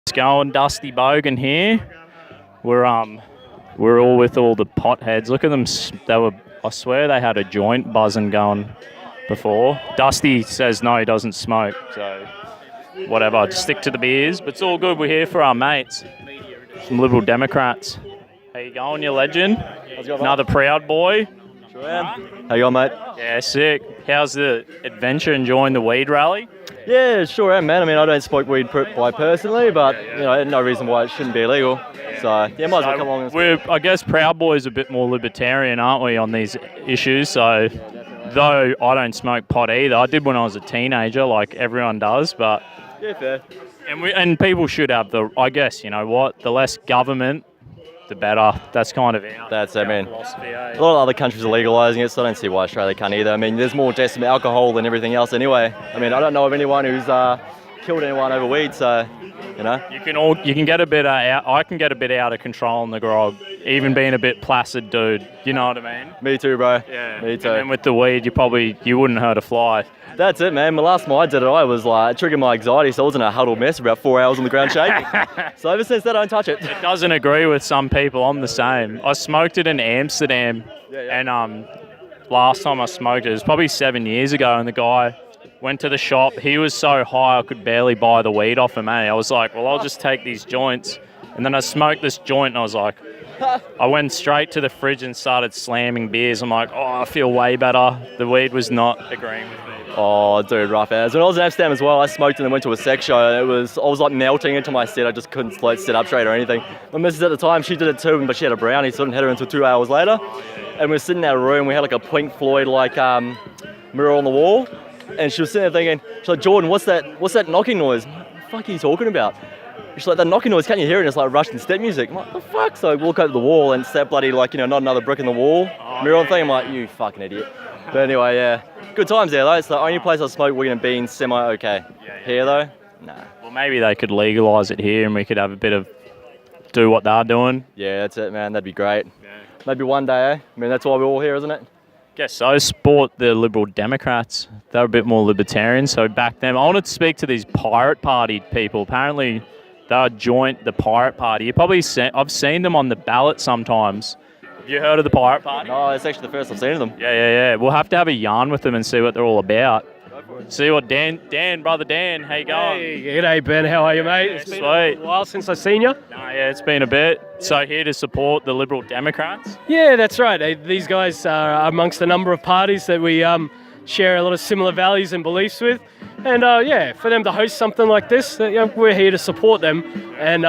It's going, Dusty Bogan here. We're all with all the potheads. Look at them. I swear they had a joint buzzing going before. Dusty says no, he doesn't smoke. So whatever, just stick to the beers. But it's all good. We're here for our mates, some Liberal Democrats. How you going, you legend? How's it going, Another proud boy. Sure am. How you going, mate? Yeah, sick. How's the adventure? Enjoying the weed rally? Yeah, sure am, man. I mean, I don't smoke weed personally, but you know, no reason why it shouldn't be illegal. So yeah, might as well come along. I guess Proud Boys a bit more libertarian, aren't we, on these issues? So though I don't smoke pot either, I did when I was a teenager, like everyone does. But yeah, fair. And people should have I guess, you know what, the less government, the better. That's kind of our philosophy. A lot of other countries are legalising it, so I don't see why Australia can't either. I mean, there's more deaths from alcohol than everything else anyway. I mean, I don't know of anyone who's killed anyone over weed, so, you know. You can get a bit out. I can get a bit out of control in the grog, even being a bit placid dude. You know what I mean? Me too, bro. Yeah. Me too. And then with the weed, you wouldn't hurt a fly. That's it, man. The last time I did it, I was like, it triggered my anxiety, so I was in a huddled mess for about 4 hours on the ground shaking. So ever since that, I don't touch it. It doesn't agree with some people. I'm the same. I smoked it in Amsterdam, and last time I smoked it was probably 7 years ago, and the guy went to the shop. He was so high I could barely buy the weed off him. I was like, well, I'll just take these joints. And then I smoked this joint, and I was like, I went straight to the fridge and started slamming beers. I'm like, oh, I feel way better. The weed was not agreeing with me. Oh, dude, rough as. When I was in Amsterdam as well, I smoked and then went to a sex show. I was like melting into my seat. I just couldn't like sit up straight or anything. My missus at the time, she did it too, but she had a brownie, so I didn't hit her until 2 hours later. And we were sitting in our room. We had like a Pink Floyd mirror on the wall, and she was sitting there thinking, she's like, Jordan, what's that knocking noise? What the fuck are you talking about? She's like, that knocking noise, can't you hear it? And it's like Russian step music. I'm like, what the fuck? So I walk over to the wall and step bloody not another brick in the wall mirror on thing. I'm like, you fucking idiot. But anyway, yeah. Good times there though. It's the only place I smoke weed and beans semi-okay. Here though, nah. Well, maybe they could legalise it here and we could have a bit of do what they're doing. Yeah, that's it, man. That'd be great. Yeah. Maybe one day, eh? I mean, that's why we're all here, isn't it? Guess so. Support the Liberal Democrats. They're a bit more libertarian, so back them. I wanted to speak to these Pirate Party people. Apparently, they're joint the Pirate Party. I've seen them on the ballot sometimes. Have you heard of the Pirate Party? No, it's actually the first I've seen of them. Yeah. We'll have to have a yarn with them and see what they're all about. See what brother Dan, how you going? Hey, g'day Ben, how are you, mate? It's been a while since I've seen you. It's been a bit. So here to support the Liberal Democrats? Yeah, that's right. These guys are amongst a number of parties that we share a lot of similar values and beliefs with. And for them to host something like this, we're here to support them. And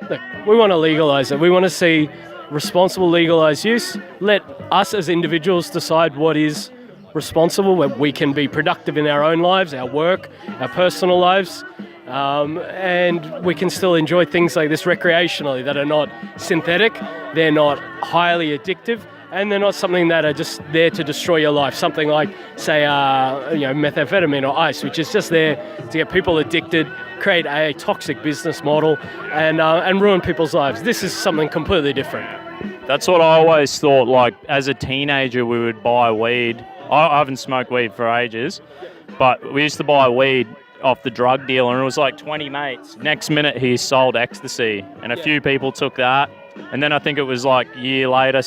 look, we want to legalise it. We want to see responsible legalised use. Let us as individuals decide what is responsible, where we can be productive in our own lives, our work, our personal lives, and we can still enjoy things like this recreationally that are not synthetic, they're not highly addictive, and they're not something that are just there to destroy your life. Something like, say, methamphetamine or ice, which is just there to get people addicted, create a toxic business model, and ruin people's lives. This is something completely different. That's what I always thought. Like, as a teenager, we would buy weed. I haven't smoked weed for ages, but we used to buy weed off the drug dealer, and it was like 20 mates. Next minute, he sold ecstasy, and a few people took that. And then I think it was like a year later,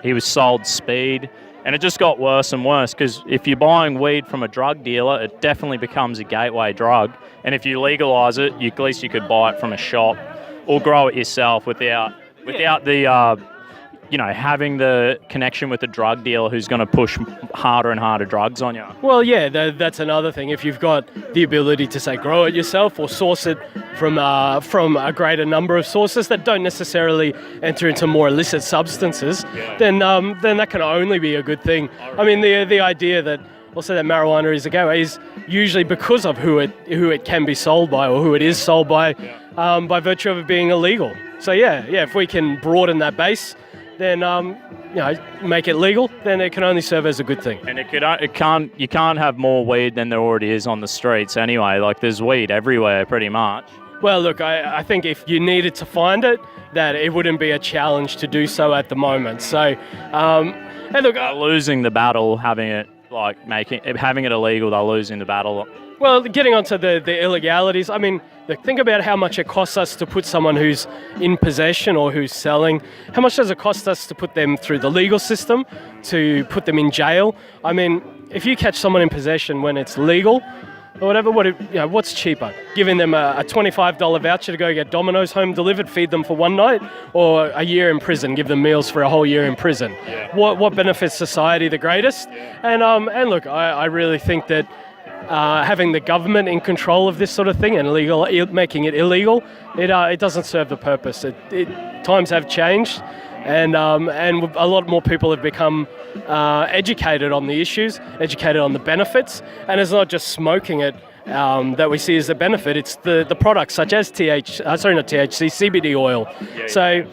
he was sold speed, and it just got worse and worse, because if you're buying weed from a drug dealer, it definitely becomes a gateway drug. And if you legalise it, at least you could buy it from a shop or grow it yourself without the having the connection with the drug dealer who's going to push harder and harder drugs on you. Well, yeah, that's another thing. If you've got the ability to, say, grow it yourself or source it from a greater number of sources that don't necessarily enter into more illicit substances, then that can only be a good thing. I mean, the idea that also that marijuana is a gateway is usually because of who it can be sold by or who it is sold by virtue of it being illegal. So if we can broaden that base, then make it legal, then it can only serve as a good thing. And you can't have more weed than there already is on the streets anyway. Like, there's weed everywhere pretty much. Well, look, I think if you needed to find it, that it wouldn't be a challenge to do so at the moment. So, and look, losing the battle, having it illegal, they're losing the battle. Well, getting onto the illegalities, I mean, Look, think about how much it costs us to put someone who's in possession or who's selling. How much does it cost us to put them through the legal system, to put them in jail? I mean, if you catch someone in possession when it's legal or whatever, what's cheaper? Giving them a $25 voucher to go get Domino's home delivered, feed them for one night, or a year in prison, give them meals for a whole year in prison? Yeah. What benefits society the greatest? Yeah. And look, I really think that having the government in control of this sort of thing and making it illegal, it doesn't serve the purpose. Times have changed, and a lot more people have become educated on the issues, educated on the benefits, and it's not just smoking it that we see as a benefit. It's the products such as CBD oil. Yeah. So,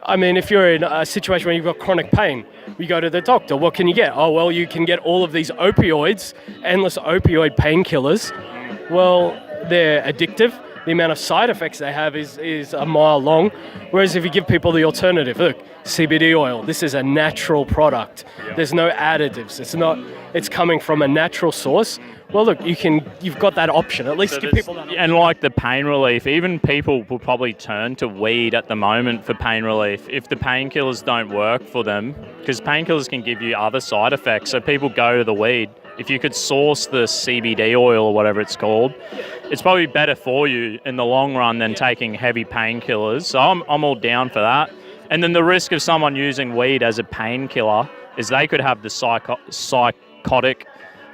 I mean, if you're in a situation where you've got chronic pain, you go to the doctor. What can you get? Oh, well, you can get all of these opioids, endless opioid painkillers. Well, they're addictive. The amount of side effects they have is a mile long. Whereas if you give people the alternative, look, CBD oil, this is a natural product. Yeah. There's no additives. It's coming from a natural source. Well, look, you've got that option. At least give people that option. And like the pain relief, even people will probably turn to weed at the moment for pain relief if the painkillers don't work for them, because painkillers can give you other side effects. So people go to the weed. If you could source the CBD oil or whatever it's called, it's probably better for you in the long run than taking heavy painkillers. So I'm all down for that. And then the risk of someone using weed as a painkiller is they could have the psychotic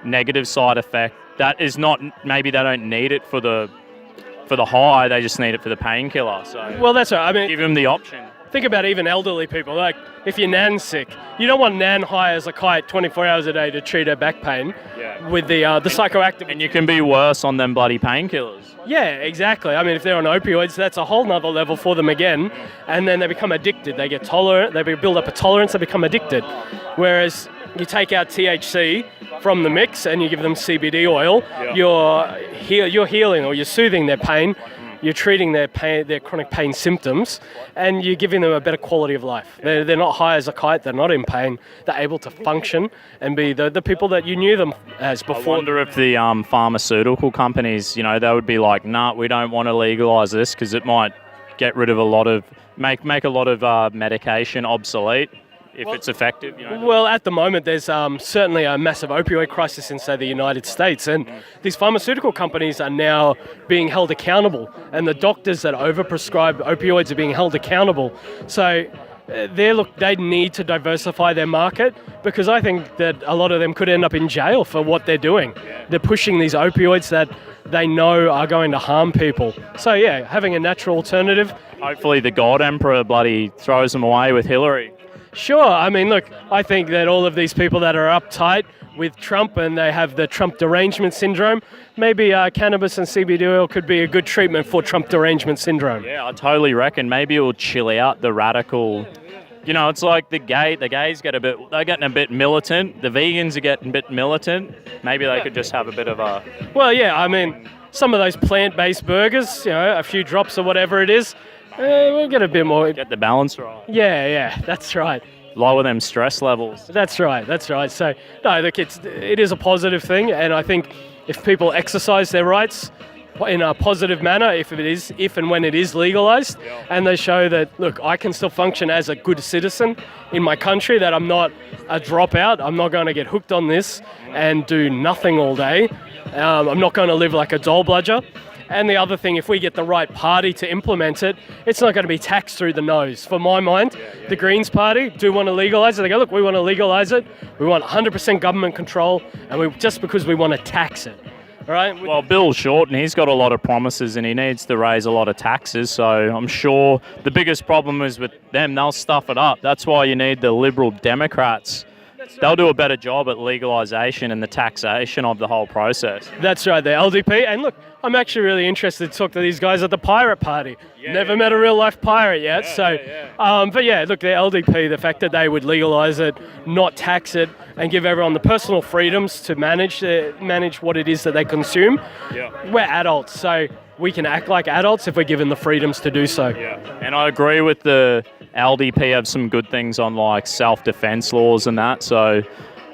negative side effect. That is not, maybe they don't need it for the high, they just need it for the painkiller. So Well, that's right. I mean, give them the option. think about even elderly people. Like, if your nan's sick, you don't want nan high as a kite 24 hours a day to treat her back pain with the psychoactive. And you can be worse on them bloody painkillers. Yeah, exactly. I mean, if they're on opioids, that's a whole nother level for them again. And then they become addicted. They get tolerant. They build up a tolerance. They become addicted. Whereas you take out THC from the mix and you give them CBD oil, you're healing or you're soothing their pain. You're treating their chronic pain symptoms, and you're giving them a better quality of life. They're not high as a kite. They're not in pain. They're able to function and be the people that you knew them as before. I wonder if the pharmaceutical companies, they would be like, nah, we don't want to legalise this because it might get rid of make a lot of medication obsolete. If it's effective, Well, at the moment, there's certainly a massive opioid crisis in, say, the United States, and these pharmaceutical companies are now being held accountable, and the doctors that overprescribe opioids are being held accountable. So they need to diversify their market, because I think that a lot of them could end up in jail for what they're doing. They're pushing these opioids that they know are going to harm people. So yeah, having a natural alternative. Hopefully the God Emperor bloody throws them away with Hillary. Sure. I mean, look, I think that all of these people that are uptight with Trump and they have the Trump derangement syndrome, maybe cannabis and CBD oil could be a good treatment for Trump derangement syndrome. Yeah, I totally reckon. Maybe it will chill out the radical. It's like the gays they're getting a bit militant. The vegans are getting a bit militant. Maybe they could just have a bit of a... Well, yeah, I mean, some of those plant-based burgers, a few drops or whatever it is, we'll get a bit more... Get the balance right. Yeah, that's right. Lower them stress levels. That's right. So, no, look, it is a positive thing, and I think if people exercise their rights in a positive manner, if and when it is legalised, and they show that, look, I can still function as a good citizen in my country, that I'm not a dropout, I'm not going to get hooked on this and do nothing all day, I'm not going to live like a doll bludger. And the other thing, if we get the right party to implement it, it's not going to be taxed through the nose. For my mind, the Greens Party do want to legalise it. They go, look, we want to legalise it. We want 100% government control, and just because we want to tax it. All right? Well, Bill Shorten, he's got a lot of promises and he needs to raise a lot of taxes. So I'm sure the biggest problem is with them, they'll stuff it up. That's why you need the Liberal Democrats. They'll do a better job at legalisation and the taxation of the whole process. That's right, the LDP. And look, I'm actually really interested to talk to these guys at the Pirate Party. Never met a real life pirate yet. But yeah, look, the LDP, the fact that they would legalise it, not tax it, and give everyone the personal freedoms to manage what it is that they consume. We're adults, so we can act like adults if we're given the freedoms to do so. And I agree with the LDP have some good things on like self-defense laws and that. So,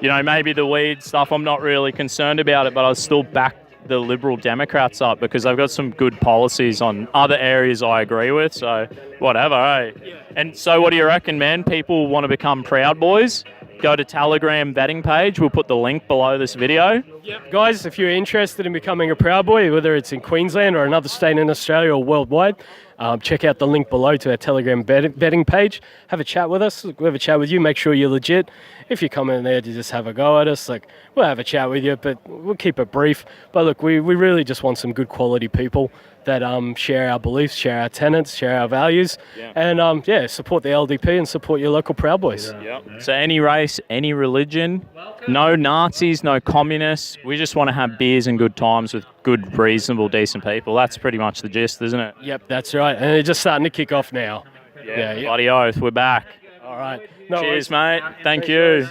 maybe the weed stuff, I'm not really concerned about it, but I'll still back the Liberal Democrats up because they've got some good policies on other areas I agree with. So whatever, eh? And so what do you reckon, man? People want to become Proud Boys? Go to Telegram vetting page. We'll put the link below this video. Yep. Guys, if you're interested in becoming a Proud Boy, whether it's in Queensland or another state in Australia or worldwide, check out the link below to our Telegram vetting page. Have a chat with us. We'll have a chat with you. Make sure you're legit. If you come in there to just have a go at us, like, we'll have a chat with you, but we'll keep it brief. But look, we really just want some good quality people that share our beliefs, share our tenets, share our values, and support the LDP and support your local Proud Boys. So any race, any religion, no Nazis, no communists. We just want to have beers and good times with good, reasonable, decent people. That's pretty much the gist, isn't it? Yep, that's right. And it's just starting to kick off now. Bloody oath, we're back. All right. Cheers, mate. Thank you.